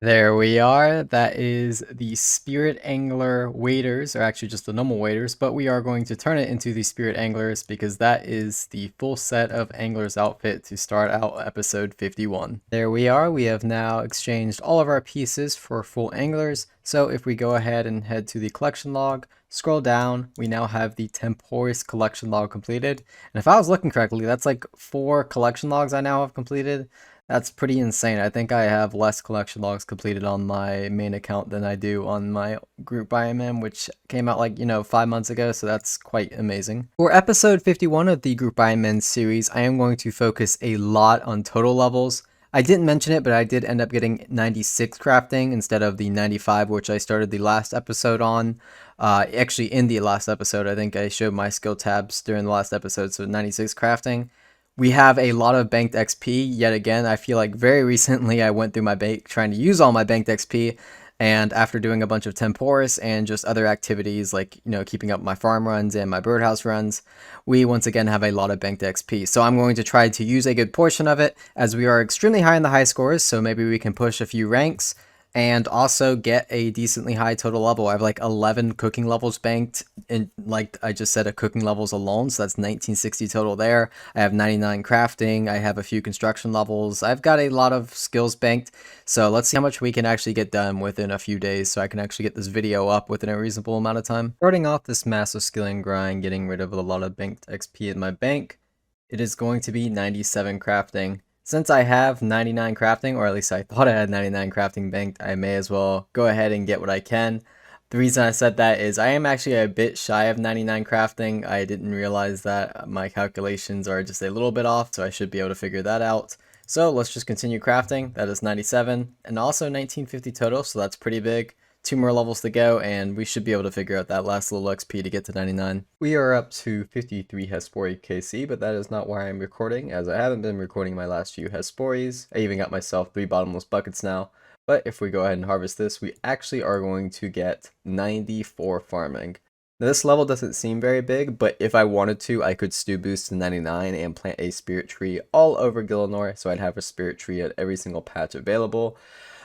There we are. That is the Spirit Angler waders, or actually just the normal waders, but we are going to turn it into the Spirit Anglers because that is the full set of Angler's outfit to start out episode 51. There we are. We have now exchanged all of our pieces for full Anglers. So if we go ahead and head to the collection log, scroll down, we now have the Temporis collection log completed. And if I was looking correctly, that's like 4 collection logs I now have completed. That's pretty insane. I think I have less collection logs completed on my main account than I do on my group Ironman, which came out like, 5 months ago, so that's quite amazing. For episode 51 of the group Ironman series, I am going to focus a lot on total levels. I didn't mention it, but I did end up getting 96 crafting instead of the 95, which I started the last episode on. Actually, in the last episode, I think I showed my skill tabs during the last episode, so 96 crafting. We have a lot of banked XP. Yet again, I feel like very recently I went through my bank trying to use all my banked XP, and after doing a bunch of Temporis and just other activities like, keeping up my farm runs and my birdhouse runs, we once again have a lot of banked XP. So I'm going to try to use a good portion of it as we are extremely high in the high scores, so maybe we can push a few ranks and also get a decently high total level. I have like 11 cooking levels banked, and like I just said, a cooking levels alone, so that's 1960 total there. I have 99 crafting, I have a few construction levels, I've got a lot of skills banked, so let's see how much we can actually get done within a few days so I can actually get this video up within a reasonable amount of time. Starting off this massive skilling grind, getting rid of a lot of banked XP in my bank, it is going to be 97 crafting. Since I have 99 crafting, or at least I thought I had 99 crafting banked, I may as well go ahead and get what I can. The reason I said that is I am actually a bit shy of 99 crafting. I didn't realize that my calculations are just a little bit off, so I should be able to figure that out. So let's just continue crafting. That is 97, and also 1950 total, so that's pretty big. 2 more levels to go, and we should be able to figure out that last little XP to get to 99. We are up to 53 Hespori KC, but that is not why I'm recording, as I haven't been recording my last few Hesporis. I even got myself 3 bottomless buckets now. But if we go ahead and harvest this, we actually are going to get 94 farming. Now this level doesn't seem very big, but if I wanted to, I could stew boost to 99 and plant a spirit tree all over Gillinor, so I'd have a spirit tree at every single patch available.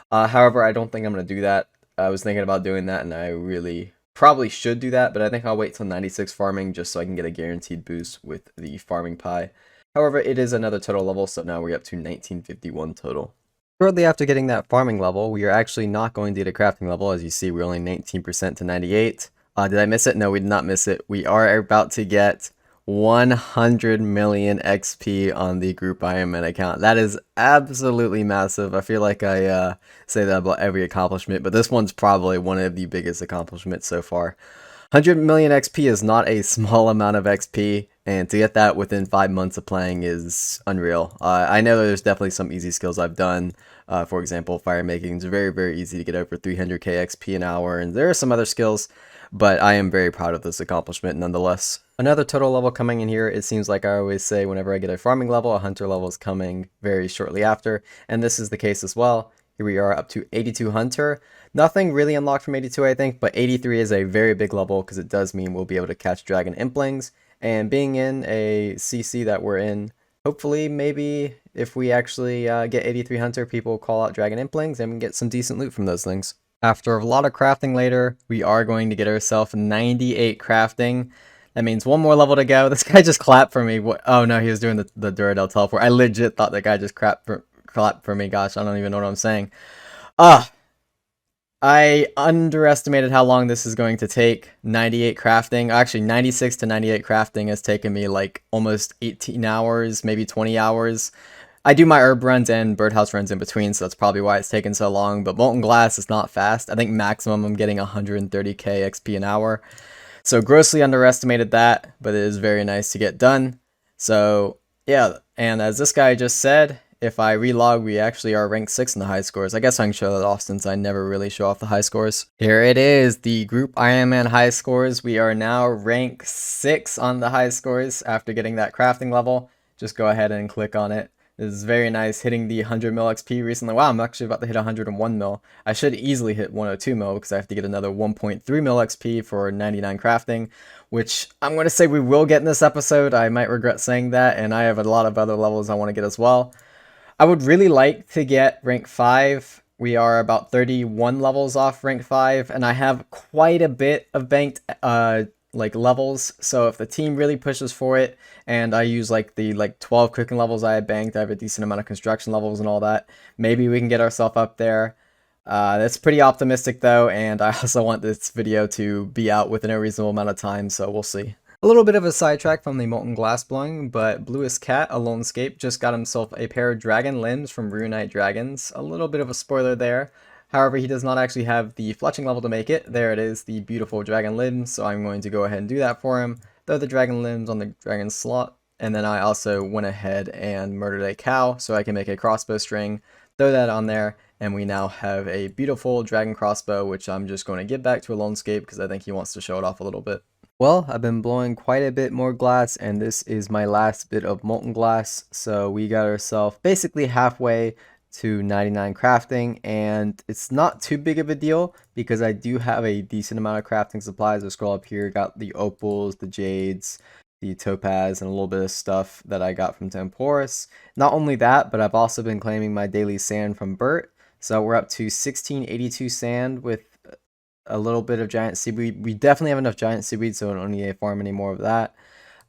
However, I don't think I'm going to do that. I was thinking about doing that, and I really probably should do that, but I think I'll wait till 96 farming just so I can get a guaranteed boost with the farming pie. However, it is another total level, so now we're up to 1951 total. Shortly after getting that farming level, we are actually not going to get a crafting level. As you see, we're only 19% to 98. Did I miss it? No, we did not miss it. We are about to get 100 million XP on the group Ironman account. That is absolutely massive. I feel like I say that about every accomplishment, but this one's probably one of the biggest accomplishments so far. 100 million XP is not a small amount of XP, and to get that within 5 months of playing is unreal. I know there's definitely some easy skills I've done. For example, fire making is very, very easy to get over 300k XP an hour, and there are some other skills, but I am very proud of this accomplishment nonetheless. Another total level coming in here, it seems like I always say whenever I get a farming level, a hunter level is coming very shortly after, and this is the case as well. Here we are up to 82 hunter. Nothing really unlocked from 82, I think, but 83 is a very big level because it does mean we'll be able to catch dragon implings, and being in a CC that we're in, hopefully maybe if we actually get 83 hunter, people call out dragon implings and we can get some decent loot from those things. After a lot of crafting later, we are going to get ourselves 98 crafting. That means one more level to go. This guy just clapped for me. What? Oh no, he was doing the Duradel teleport. I legit thought that guy just clapped for me. Gosh, I don't even know what I'm saying. I underestimated how long this is going to take. 98 crafting. Actually, 96 to 98 crafting has taken me like almost 18 hours, maybe 20 hours. I do my herb runs and birdhouse runs in between, so that's probably why it's taken so long. But molten glass is not fast. I think maximum I'm getting 130k XP an hour. So grossly underestimated that, but it is very nice to get done. So yeah, and as this guy just said, if I relog, we actually are ranked 6 in the high scores. I guess I can show that off since I never really show off the high scores. Here it is, the group Ironman high scores. We are now ranked 6 on the high scores after getting that crafting level. Just go ahead and click on it. This is very nice, hitting the 100 mil XP recently. Wow, I'm actually about to hit 101 mil. I should easily hit 102 mil because I have to get another 1.3 mil XP for 99 crafting, which I'm going to say we will get in this episode. I might regret saying that, and I have a lot of other levels I want to get as well. I would really like to get rank 5 We are about 31 levels off rank 5, and I have quite a bit of banked like levels. So if the team really pushes for it, and I use like the 12 cooking levels I had banked, I have a decent amount of construction levels and all that. Maybe we can get ourselves up there. That's pretty optimistic though, and I also want this video to be out within a reasonable amount of time, so we'll see. A little bit of a sidetrack from the molten glass blowing, but Bluest Cat, a Lonescape, just got himself a pair of dragon limbs from Runite Dragons. A little bit of a spoiler there. However, he does not actually have the fletching level to make it. There it is, the beautiful dragon limbs, so I'm going to go ahead and do that for him. Throw the dragon limbs on the dragon slot, and then I also went ahead and murdered a cow so I can make a crossbow string. Throw that on there, and we now have a beautiful dragon crossbow, which I'm just going to give back to a Lonescape because I think he wants to show it off a little bit. Well, I've been blowing quite a bit more glass, and this is my last bit of molten glass, so we got ourselves basically halfway to 99 crafting, and it's not too big of a deal because I do have a decent amount of crafting supplies. I scroll up here, got the opals, the jades, the topaz, and a little bit of stuff that I got from Temporus. Not only that, but I've also been claiming my daily sand from Bert, so we're up to 1682 sand with a little bit of giant seaweed. We definitely have enough giant seaweed, so I don't need to farm any more of that.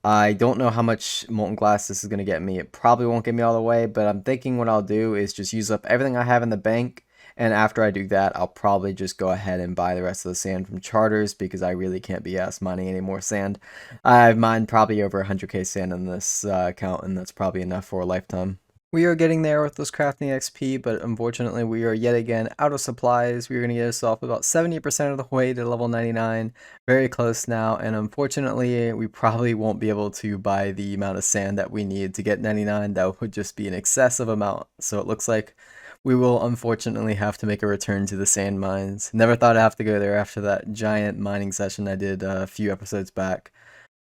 I don't know how much molten glass this is going to get me. It probably won't get me all the way, but I'm thinking what I'll do is just use up everything I have in the bank, and after I do that, I'll probably just go ahead and buy the rest of the sand from charters because I really can't be asked mining any more sand. I've mined probably over 100k sand in this account, and that's probably enough for a lifetime. We are getting there with this crafting XP, but unfortunately we are yet again out of supplies. We're going to get ourselves about 70% of the way to level 99, very close now, and unfortunately we probably won't be able to buy the amount of sand that we need to get 99. That would just be an excessive amount, so it looks like we will unfortunately have to make a return to the sand mines. Never thought I'd have to go there after that giant mining session I did a few episodes back,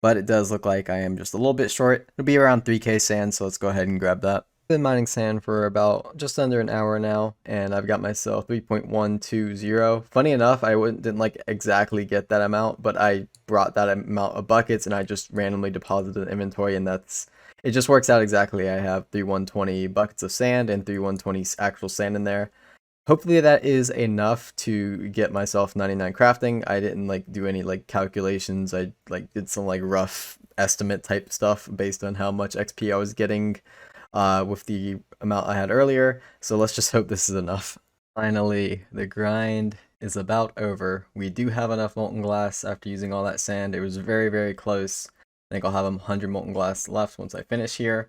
but it does look like I am just a little bit short. It'll be around 3k sand, so let's go ahead and grab that. Been mining sand for about just under an hour now, and I've got myself 3.120. Funny enough, I didn't like exactly get that amount, but I brought that amount of buckets and I just randomly deposited in inventory, and it just works out exactly. I have 3120 buckets of sand and 3120 actual sand in there. Hopefully that is enough to get myself 99 crafting. I didn't like do any like calculations. I like did some like rough estimate type stuff based on how much XP I was getting with the amount I had earlier, so let's just hope this is enough. Finally, the grind is about over. We do have enough molten glass after using all that sand. It was very, very close. I think I'll have 100 molten glass left once I finish here.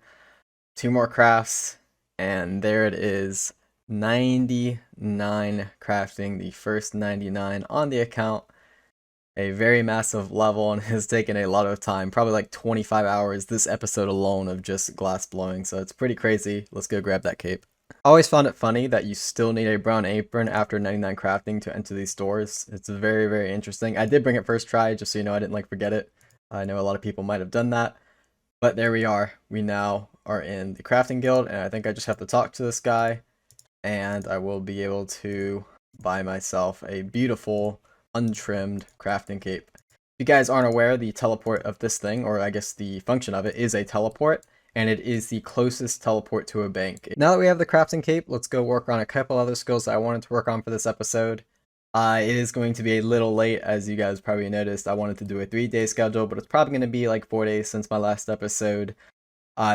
2 more crafts, and there it is. 99 crafting, the first 99 on the account. A very massive level and has taken a lot of time, probably like 25 hours this episode alone of just glass blowing, so it's pretty crazy. Let's go grab that cape. I always found it funny that you still need a brown apron after 99 crafting to enter these stores. It's very, very interesting. I did bring it first try, just so you know I didn't like forget it. I know a lot of people might have done that, but there we are. We now are in the crafting guild, and I think I just have to talk to this guy, and I will be able to buy myself a beautiful untrimmed crafting cape. If you guys aren't aware, the teleport of this thing, or I guess the function of it, is a teleport, and it is the closest teleport to a bank. Now that we have the crafting cape, let's go work on a couple other skills that I wanted to work on for this episode. It is going to be a little late, as you guys probably noticed. I wanted to do a 3-day schedule, but it's probably going to be like 4 days since my last episode.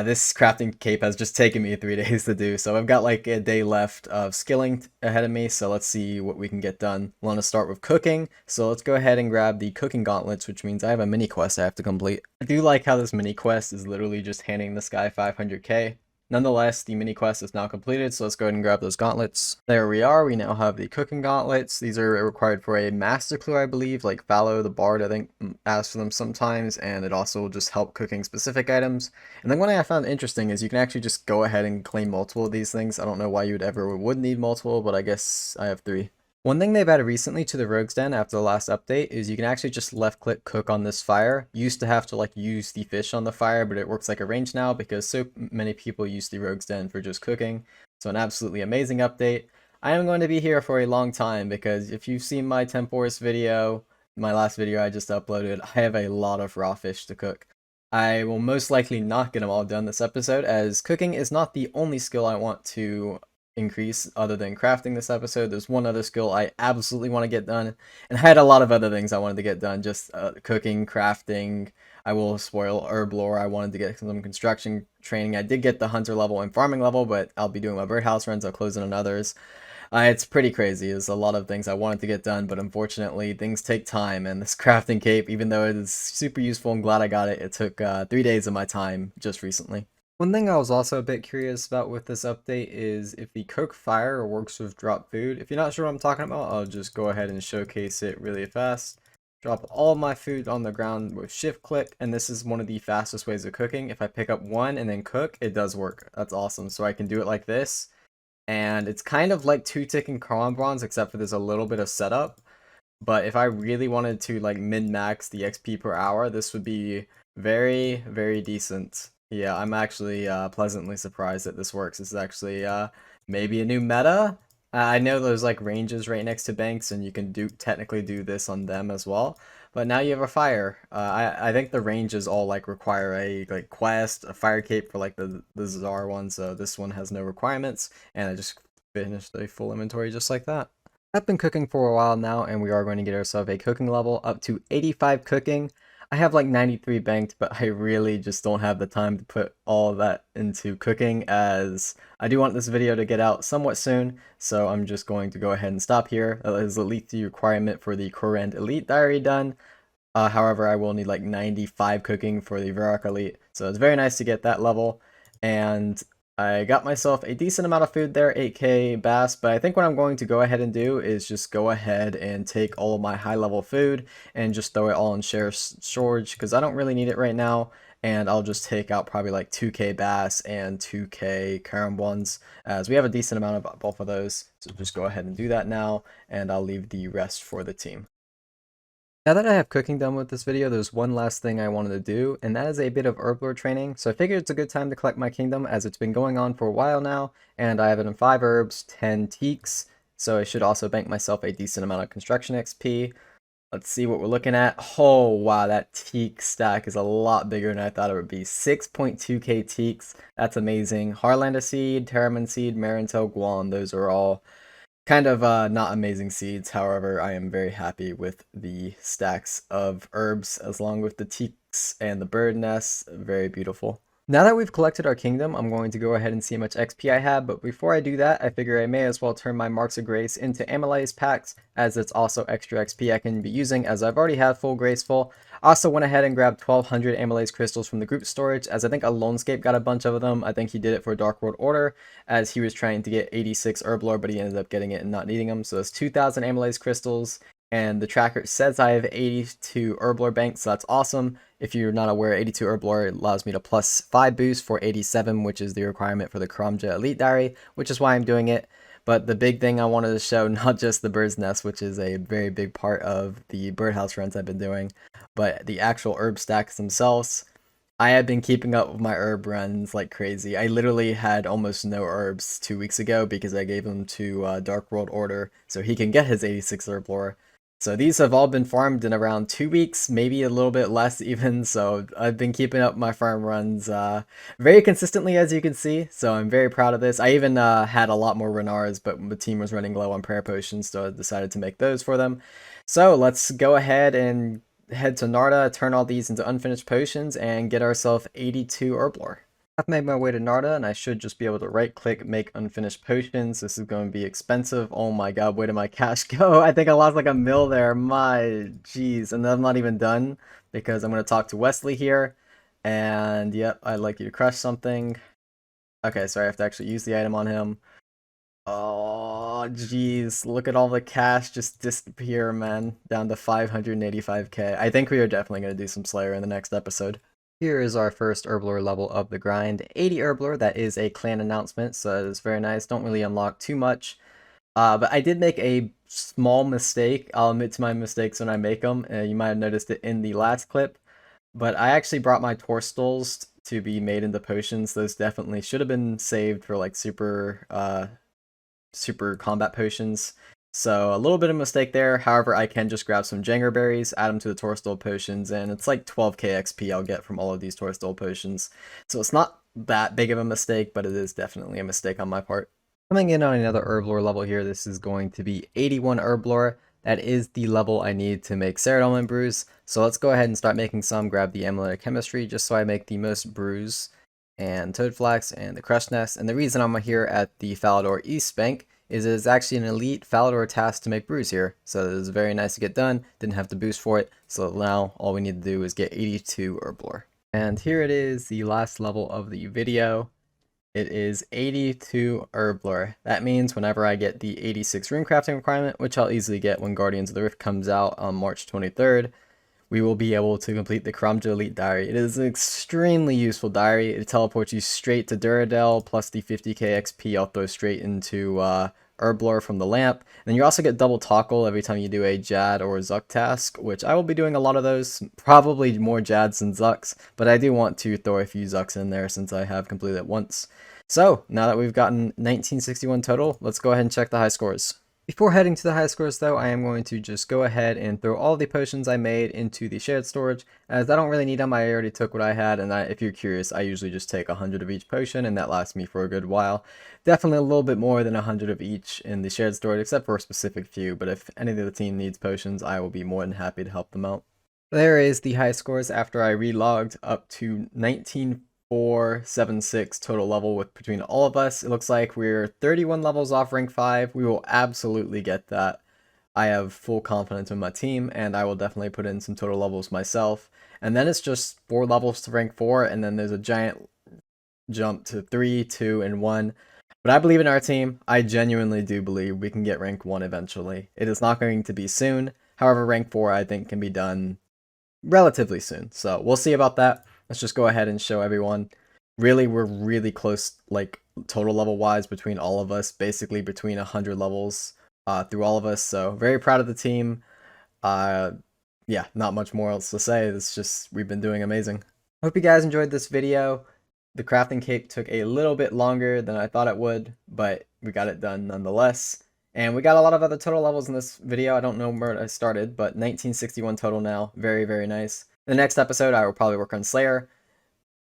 This crafting cape has just taken me 3 days to do, so I've got like a day left of skilling ahead of me, so let's see what we can get done. I want to start with cooking, so let's go ahead and grab the cooking gauntlets, which means I have a mini quest I have to complete. I do like how this mini quest is literally just handing this guy 500k. Nonetheless, the mini quest is now completed, so let's go ahead and grab those gauntlets. There we are, we now have the cooking gauntlets. These are required for a master clue, I believe, like Fallow the Bard, I think, asks for them sometimes, and it also will just help cooking specific items. And then one thing I found interesting is you can actually just go ahead and claim multiple of these things. I don't know why you would need multiple, but I guess I have 3. One thing they've added recently to the Rogue's Den after the last update is you can actually just left click cook on this fire. You used to have to like use the fish on the fire, but it works like a range now because so many people use the Rogue's Den for just cooking. So an absolutely amazing update. I am going to be here for a long time because if you've seen my Temporus video, my last video I just uploaded, I have a lot of raw fish to cook. I will most likely not get them all done this episode, as cooking is not the only skill I want to increase other than crafting this episode. There's one other skill I absolutely want to get done, and I had a lot of other things I wanted to get done, just cooking, crafting. I will spoil Herblore. I wanted to get some construction training. I did get the hunter level and farming level, but I'll be doing my birdhouse runs. I'll close in on others. It's pretty crazy. There's a lot of things I wanted to get done, but unfortunately, things take time. And this crafting cape, even though it is super useful, I'm glad I got it. It took 3 days of my time just recently. One thing I was also a bit curious about with this update is if the cook fire works with drop food. If you're not sure what I'm talking about, I'll just go ahead and showcase it really fast. Drop all my food on the ground with shift click, and this is one of the fastest ways of cooking. If I pick up one and then cook, it does work. That's awesome. So I can do it like this, and it's kind of like 2 ticking bonds, except for there's a little bit of setup. But if I really wanted to like min-max the XP per hour, this would be very, very decent. Yeah, I'm actually pleasantly surprised that this works. This is actually maybe a new meta. I know there's like ranges right next to banks, and you can technically do this on them as well. But now you have a fire. I think the ranges all like require a like quest, a fire cape for like the Czar one. So this one has no requirements, and I just finished a full inventory just like that. I've been cooking for a while now, and we are going to get ourselves a cooking level up to 85 cooking. I have like 93 banked, but I really just don't have the time to put all of that into cooking, as I do want this video to get out somewhat soon, so I'm just going to go ahead and stop here. That is at least the requirement for the Korend Elite Diary done. However, I will need like 95 cooking for the Virak Elite, so it's very nice to get that level. And I got myself a decent amount of food there, 8k bass, but I think what I'm going to go ahead and do is just go ahead and take all of my high level food and just throw it all in share storage, because I don't really need it right now. And I'll just take out probably like 2k bass and 2k carom ones, as we have a decent amount of both of those. So just go ahead and do that now, and I'll leave the rest for the team. Now that I have cooking done with this video, there's one last thing I wanted to do, and that is a bit of Herblore training. So I figured it's a good time to collect my kingdom, as it's been going on for a while now, and I have it in 5 herbs, 10 teaks, so I should also bank myself a decent amount of construction XP. Let's see what we're looking at. Oh wow, that teak stack is a lot bigger than I thought it would be. 6.2k teaks, that's amazing. Harlander seed, Terraman seed, Marintel, Guan, those are all kind of not amazing seeds. However, I am very happy with the stacks of herbs, as long with the teaks and the bird nests. Very beautiful. Now that we've collected our kingdom, I'm going to go ahead and see how much XP I have, but before I do that, I figure I may as well turn my Marks of Grace into Amylase packs, as it's also extra XP I can be using, as I've already had full Graceful. I also went ahead and grabbed 1200 Amylase crystals from the group storage, as I think Alonescape got a bunch of them. I think he did it for Dark World Order, as he was trying to get 86 Herblore, but he ended up getting it and not needing them. So that's 2000 Amylase crystals, and the tracker says I have 82 Herblore banks, so that's awesome. If you're not aware, 82 Herblore allows me to plus 5 boost for 87, which is the requirement for the Karamja Elite Diary, which is why I'm doing it. But the big thing I wanted to show, not just the bird's nest, which is a very big part of the birdhouse runs I've been doing, but the actual herb stacks themselves. I have been keeping up with my herb runs like crazy. I literally had almost no herbs 2 weeks ago because I gave them to Dark World Order so he can get his 86 Herblore. So these have all been farmed in around 2 weeks, maybe a little bit less even. So I've been keeping up my farm runs very consistently, as you can see. So I'm very proud of this. I even had a lot more Renards, but the team was running low on prayer potions, so I decided to make those for them. So let's go ahead and head to Narda, turn all these into unfinished potions, and get ourselves 82 Herblore. I've made my way to Narda, and I should just be able to right click make unfinished potions. This is going to be expensive. Oh my god, where did my cash go? I think I lost like a mil there. My jeez. And I'm not even done, because I'm going to talk to Wesley here. And yep, I'd like you to crush something. Okay, so I have to actually use the item on him. Oh jeez, look at all the cash just disappear, man. Down to 585k. I think we are definitely going to do some Slayer in the next episode. Here is our first Herblore level of the grind. 80 Herblore, that is a clan announcement, so it's very nice. Don't really unlock too much. But I did make a small mistake. I'll admit to my mistakes when I make them. You might have noticed it in the last clip. But I actually brought my Torstals to be made into potions. Those definitely should have been saved for like super combat potions. So a little bit of mistake there. However, I can just grab some Janger berries, add them to the Torstol potions, and it's like 12k XP I'll get from all of these Torstol potions. So it's not that big of a mistake, but it is definitely a mistake on my part. Coming in on another Herblore level here, this is going to be 81 Herblore. That is the level I need to make Ceridome brews. So let's go ahead and start making some. Grab the Amulet of Chemistry just so I make the most brews and Toadflax and the Crush Nest. And the reason I'm here at the Falador East Bank is it's actually an elite Falador task to make brews here. So it was very nice to get done. Didn't have to boost for it. So now all we need to do is get 82 Herblore. And here it is, the last level of the video. It is 82 Herblore. That means whenever I get the 86 rune crafting requirement, which I'll easily get when Guardians of the Rift comes out on March 23rd, we will be able to complete the Karamja Elite Diary. It is an extremely useful diary. It teleports you straight to Duradel, plus the 50k XP I'll throw straight into Herblore from the lamp. And you also get double toggle every time you do a Jad or Zuck task, which I will be doing a lot of those, probably more Jads than Zucks, but I do want to throw a few Zucks in there since I have completed it once. So, now that we've gotten 1961 total, let's go ahead and check the high scores. Before heading to the high scores though, I am going to just go ahead and throw all the potions I made into the shared storage, as I don't really need them. I already took what I had, and if you're curious, I usually just take 100 of each potion, and that lasts me for a good while. Definitely a little bit more than 100 of each in the shared storage, except for a specific few, but if any of the team needs potions, I will be more than happy to help them out. There is the high scores after I relogged up to 19,476 total level with between all of us. It looks like we're 31 levels off rank 5. We will absolutely get that. I have full confidence in my team, and I will definitely put in some total levels myself. And then it's just 4 levels to rank 4, and then there's a giant jump to 3, 2, and 1. But I believe in our team. I genuinely do believe we can get rank 1 eventually. It is not going to be soon. However, rank 4 I think can be done relatively soon. So we'll see about that. Let's just go ahead and show everyone. Really, we're really close, like total level wise, between all of us, basically between 100 levels through all of us. So very proud of the team. Yeah, not much more else to say. It's just, we've been doing amazing. Hope you guys enjoyed this video. The crafting cape took a little bit longer than I thought it would, but we got it done nonetheless. And we got a lot of other total levels in this video. I don't know where I started, but 1961 total now. Very, very nice. In the next episode, I will probably work on Slayer.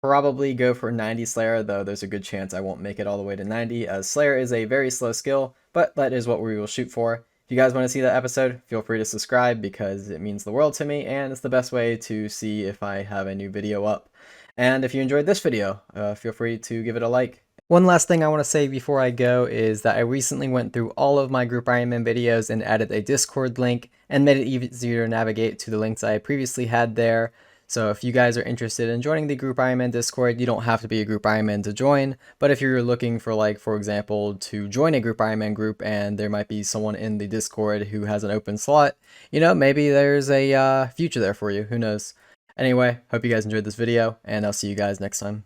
Probably go for 90 Slayer, though there's a good chance I won't make it all the way to 90, as Slayer is a very slow skill, but that is what we will shoot for. If you guys want to see that episode, feel free to subscribe because it means the world to me, and it's the best way to see if I have a new video up. And if you enjoyed this video, feel free to give it a like. One last thing I want to say before I go is that I recently went through all of my Group Ironman videos and added a Discord link and made it easier to navigate to the links I previously had there. So if you guys are interested in joining the Group Ironman Discord, you don't have to be a Group Ironman to join, but if you're looking for, like, for example, to join a Group Ironman group and there might be someone in the Discord who has an open slot, you know, maybe there's a future there for you, who knows. Anyway, hope you guys enjoyed this video, and I'll see you guys next time.